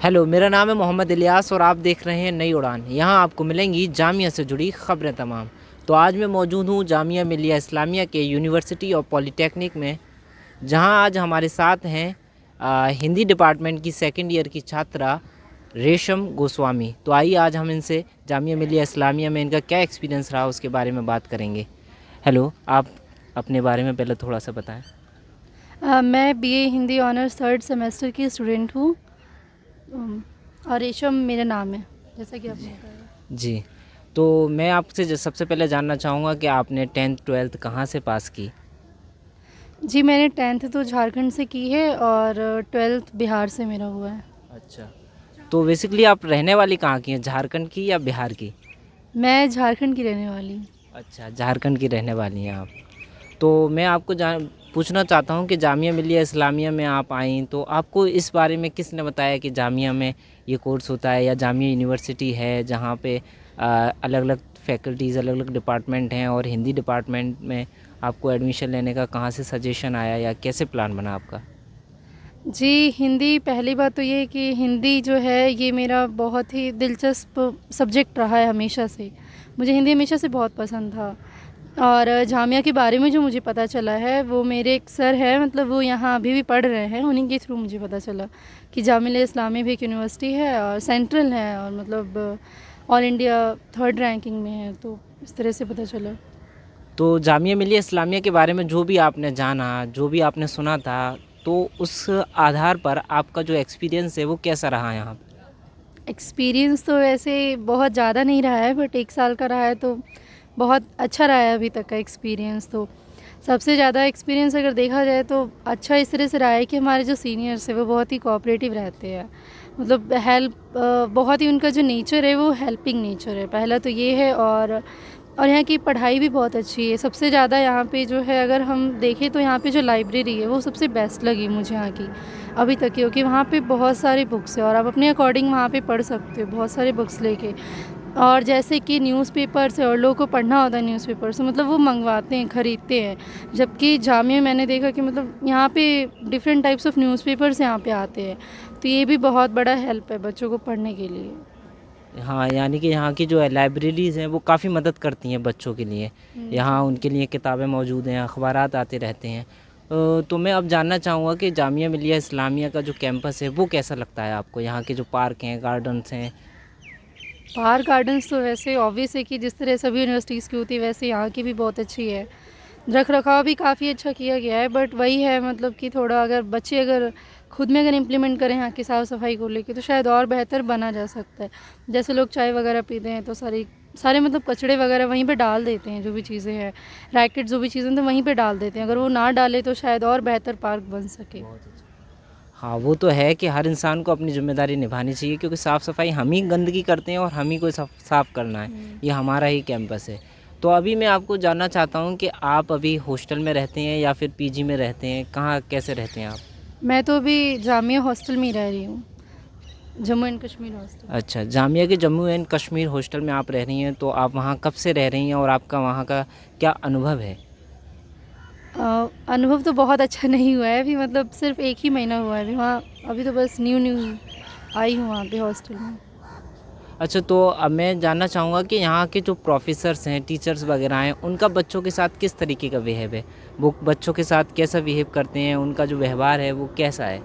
Hello, मेरा नाम है मोहम्मद इलियास और आप देख रहे हैं नई उड़ान। यहाँ आपको मिलेंगी जामिया से जुड़ी ख़बरें तमाम। तो आज मैं मौजूद हूँ जामिया मिलिया इस्लामिया के यूनिवर्सिटी और पॉलिटेक्निक में, जहाँ आज हमारे साथ हैं हिंदी डिपार्टमेंट की सेकंड ईयर की छात्रा रेशम गोस्वामी। तो आइए आज हम इनसे जामिया मिलिया इस्लामिया में इनका क्या एक्सपीरियंस रहा उसके बारे में बात करेंगे। हेलो, आप अपने बारे में पहले थोड़ा सा बताएँ। मैं BA Hindi honours third semester की स्टूडेंट हूँ। और रेशम मेरा नाम है, जैसा कि आपने बताया। जी, तो मैं आपसे सबसे पहले जानना चाहूँगा कि आपने 10th 12th कहाँ से पास की? जी, मैंने 10th तो झारखंड से की है और 12th बिहार से मेरा हुआ है। अच्छा, तो बेसिकली आप रहने वाली कहाँ की हैं, झारखंड की या बिहार की? मैं झारखंड की रहने वाली हूँ। अच्छा, झारखंड की रहने वाली हैं आप। तो मैं आपको जान पूछना चाहता हूँ कि जामिया मिलिया इस्लामिया में आप आईं, तो आपको इस बारे में किसने बताया कि जामिया में ये कोर्स होता है, या जामिया यूनिवर्सिटी है जहाँ पे अलग अलग फैकल्टीज़, अलग अलग डिपार्टमेंट हैं, और हिंदी डिपार्टमेंट में आपको एडमिशन लेने का कहाँ से सजेशन आया या कैसे प्लान बना आपका? जी, हिंदी पहली बात तो ये है कि हिंदी जो है ये मेरा बहुत ही दिलचस्प सब्जेक्ट रहा है हमेशा से। मुझे हिंदी हमेशा से बहुत पसंद था। और जामिया के बारे में जो मुझे पता चला है वो मेरे एक सर हैं, मतलब वो यहाँ अभी भी पढ़ रहे हैं, उन्हीं के थ्रू मुझे पता चला कि जामिया इस्लामिया भी एक यूनिवर्सिटी है और सेंट्रल है और मतलब ऑल इंडिया थर्ड रैंकिंग में है, तो इस तरह से पता चला। तो जामिया मिलिया इस्लामिया के बारे में जो भी आपने जाना, जो भी आपने सुना था, तो उस आधार पर आपका जो एक्सपीरियंस है वो कैसा रहा यहाँ पे? एक्सपीरियंस तो वैसे बहुत ज़्यादा नहीं रहा है, बट 1 साल का रहा है तो बहुत अच्छा रहा है अभी तक का एक्सपीरियंस। तो सबसे ज़्यादा एक्सपीरियंस अगर देखा जाए तो अच्छा इस तरह से रहा है कि हमारे जो सीनियर्स हैं वो बहुत ही कोऑपरेटिव रहते हैं। मतलब हेल्प बहुत ही उनका जो नेचर है वो हेल्पिंग नेचर है, पहला तो ये है। और यहाँ की पढ़ाई भी बहुत अच्छी है। सबसे ज़्यादा यहाँ पे जो है अगर हम देखें तो यहाँ पे जो लाइब्रेरी है वो सबसे बेस्ट लगी मुझे यहाँ की अभी तक की, क्योंकि वहाँ पे बहुत सारी बुक्स है और आप अपने अकॉर्डिंग वहाँ पे पढ़ सकते हो बहुत सारी बुक्स लेके। और जैसे कि न्यूज़पेपर्स है और लोगों को पढ़ना होता है न्यूज़पेपर्स, मतलब वो मंगवाते हैं, ख़रीदते हैं। जबकि जामिया में मैंने देखा कि मतलब यहाँ पे डिफरेंट टाइप्स ऑफ न्यूज़पेपर्स यहाँ पे आते हैं, तो ये भी बहुत बड़ा हेल्प है बच्चों को पढ़ने के लिए। हाँ, यानी कि यहाँ की जो है लाइब्रेरीज़ हैं वो काफ़ी मदद करती हैं बच्चों के लिए। जी। यहाँ उनके लिए किताबें मौजूद हैं, अखबारात आते रहते हैं। तो मैं अब जानना चाहूँगा कि जामिया मिलिया इस्लामिया का जो कैंपस है वो कैसा लगता है आपको? यहाँ के जो पार्क हैं, गार्डन्स हैं। पार्क गार्डन्स तो वैसे ऑब्वियस है कि जिस तरह सभी यूनिवर्सिटीज़ की होती है वैसे यहाँ की भी बहुत अच्छी है। रख रखाव भी काफ़ी अच्छा किया गया है, बट वही है मतलब कि थोड़ा अगर बच्चे अगर खुद में अगर इम्प्लीमेंट करें यहाँ की साफ़ सफाई को लेके तो शायद और बेहतर बना जा सकता है। जैसे लोग चाय वगैरह पीते हैं तो सारे मतलब कचड़े वगैरह वहीं पे डाल देते हैं, जो भी चीज़ें हैं, रैकेट जो भी चीज़ें तो वहीं पे डाल देते हैं। अगर वो ना डाले तो शायद और बेहतर पार्क बन सके। बहुत अच्छा। हाँ, वो तो है कि हर इंसान को अपनी ज़िम्मेदारी निभानी चाहिए, क्योंकि साफ़-सफ़ाई हम ही गंदगी करते हैं और हम ही को साफ़ करना है। ये हमारा ही कैंपस है। तो अभी मैं आपको जानना चाहता हूँ कि आप अभी हॉस्टल में रहते हैं या फिर पीजी में रहते हैं? कहाँ कैसे रहते हैं आप? मैं तो अभी जामिया हॉस्टल में ही रह रही हूँ, जम्मू एंड कश्मीर हॉस्टल। अच्छा, जामिया के जम्मू एंड कश्मीर हॉस्टल में आप रह रही हैं, तो आप वहाँ कब से रह रही हैं और आपका वहाँ का क्या अनुभव है? अनुभव तो बहुत अच्छा नहीं हुआ है अभी, मतलब सिर्फ 1 ही महीना हुआ है अभी वहाँ। अभी तो बस न्यू न्यू आई हूँ वहाँ पे हॉस्टल में। अच्छा, तो अब मैं जानना चाहूँगा कि यहाँ के जो प्रोफ़ेसर्स हैं, टीचर्स वग़ैरह हैं, उनका बच्चों के साथ किस तरीके का बिहेव है? वो बच्चों के साथ कैसा बिहेव करते हैं? उनका जो व्यवहार है वो कैसा है?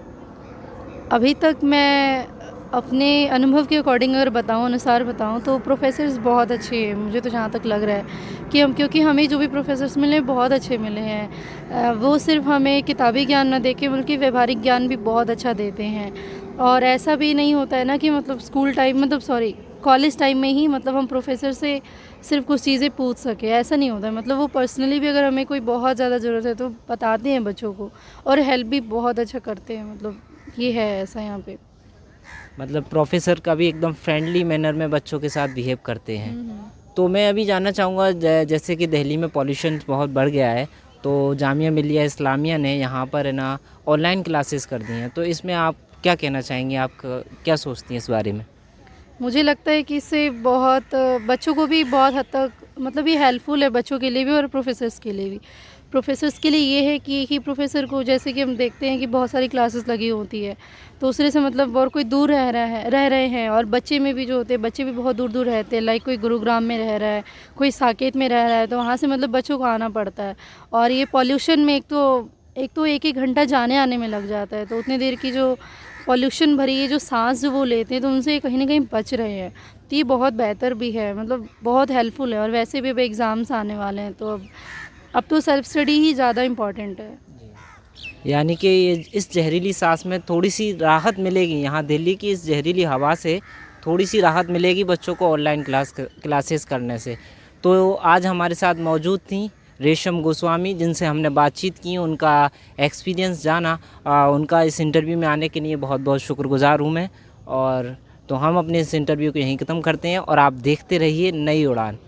अभी तक मैं अपने अनुभव के अकॉर्डिंग अगर बताऊँ, अनुसार बताऊँ तो प्रोफ़ेसर्स बहुत अच्छे हैं, मुझे तो जहाँ तक लग रहा है कि क्योंकि हमें जो भी प्रोफ़ेसर्स मिले बहुत अच्छे मिले हैं। वो सिर्फ हमें किताबी ज्ञान ना देके बल्कि व्यवहारिक ज्ञान भी बहुत अच्छा देते हैं। और ऐसा भी नहीं होता है ना कि मतलब स्कूल टाइम मतलब सॉरी कॉलेज टाइम में ही मतलब हम प्रोफ़ेसर से सिर्फ कुछ चीज़ें पूछ सकें, ऐसा नहीं होता है। मतलब वो पर्सनली भी अगर हमें कोई बहुत ज़्यादा ज़रूरत है तो बताते हैं बच्चों को, और हेल्प भी बहुत अच्छा करते हैं। मतलब ये है ऐसा यहाँ पे। मतलब प्रोफ़ेसर का भी एकदम फ्रेंडली मैनर में बच्चों के साथ बिहेव करते हैं। हुँ। तो मैं अभी जानना चाहूँगा, जैसे कि दिल्ली में पॉल्यूशन बहुत बढ़ गया है, तो जामिया मिलिया इस्लामिया ने यहाँ पर है ना ऑनलाइन क्लासेस कर दी हैं, तो इसमें आप क्या कहना चाहेंगी? आप क्या सोचती हैं इस बारे में? मुझे लगता है कि इससे बहुत बच्चों को भी बहुत हद तक मतलब ये हेल्पफुल है बच्चों के लिए भी और प्रोफ़ेसर्स के लिए भी। प्रोफेसर्स के लिए ये है कि एक ही प्रोफेसर को, जैसे कि हम देखते हैं कि बहुत सारी क्लासेस लगी होती है, तो दूसरे से मतलब और कोई दूर रह रहे हैं, और बच्चे में भी जो होते हैं, बच्चे भी बहुत दूर दूर रहते हैं, लाइक कोई गुरुग्राम में रह रहा है, कोई साकेत में रह रहा है, तो वहाँ से मतलब बच्चों को आना पड़ता है। और ये पॉल्यूशन में एक एक घंटा जाने आने में लग जाता है, तो उतनी देर की जो पॉल्यूशन भरी ये जो सांस जो वो लेते हैं, तो उनसे कहीं ना कहीं बच रहे हैं। तो ये बहुत बेहतर भी है, मतलब बहुत हेल्पफुल है। और वैसे भी अब एग्ज़ाम्स आने वाले हैं, तो अब तो सेल्फ स्टडी ही ज़्यादा इम्पॉर्टेंट है। यानी कि ये इस जहरीली सांस में थोड़ी सी राहत मिलेगी, यहाँ दिल्ली की इस जहरीली हवा से थोड़ी सी राहत मिलेगी बच्चों को ऑनलाइन क्लासेस करने से। तो आज हमारे साथ मौजूद थी रेशम गोस्वामी, जिनसे हमने बातचीत की, उनका एक्सपीरियंस जाना। उनका इस इंटरव्यू में आने के लिए बहुत बहुत शुक्रगुजार हूँ मैं। और तो हम अपने इस इंटरव्यू को यहीं ख़त्म करते हैं और आप देखते रहिए नई उड़ान।